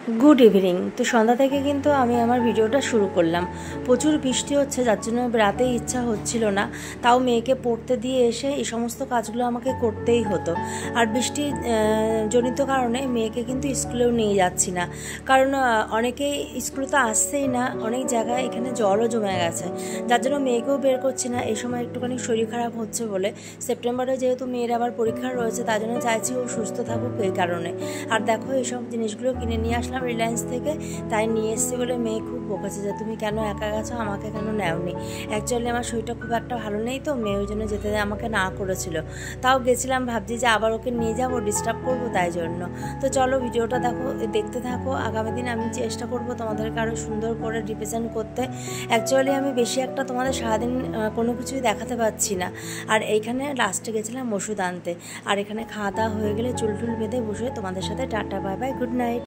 Good evening. तो सन्ध्या থেকে কিন্তু আমি আমার ভিডিওটা শুরু করলাম। প্রচুর বৃষ্টি হচ্ছে, যার জন্য রাতে ইচ্ছা হচ্ছিল না, তাও মেয়েকে পড়তে দিয়ে এসে এই সমস্ত কাজগুলো আমাকে করতেই হতো। আর বৃষ্টি জনিত কারণে মেয়েকে কিন্তু স্কুলেও নিয়ে যাচ্ছি না, কারণ অনেকেই স্কুলে তো আসছেই না, অনেক জায়গায় এখানে জলও জমে গেছে, যার জন্য মেয়েকেও বের করছি না। এই সময় একটুখানি শরীর খারাপ হচ্ছে বলে, সেপ্টেম্বরে যেহেতু মেয়ের আবার পরীক্ষা রয়েছে, তার জন্য চাইছি ও সুস্থ থাকুক এই কারণে। আর দেখো এইসব জিনিসগুলো কিনে নিয়ে আসলাম রিলায়েন্স থেকে, তাই নিয়ে এসেছি বলে মেয়ে খুব বকেছে যে তুমি কেন একা গেছো, আমাকে কেন নেওনি। অ্যাকচুয়ালি আমার শরীরটা খুব একটা ভালো নেই, তো মেয়ে ওই জন্য যেতে আমাকে না করেছিল। তাও গেছিলাম, ভাবছি যে আবার ওকে নিয়ে যাবো, ডিস্টার্ব করবো, তাই জন্য। তো চলো ভিডিওটা দেখতে থাকো। আগামী দিন আমি চেষ্টা করব তোমাদেরকে আরও সুন্দর করে রিপ্রেজেন্ট করতে। অ্যাকচুয়ালি আমি বেশি একটা তোমাদের সারাদিন কোনো কিছুই দেখাতে পারছি না। আর এইখানে লাস্টে গেছিলাম ওষুধ আনতে, আর এখানে খাওয়া দাওয়া হয়ে গেলে চুল টুল বেঁধে বসে তোমাদের সাথে tata bye bye, good night.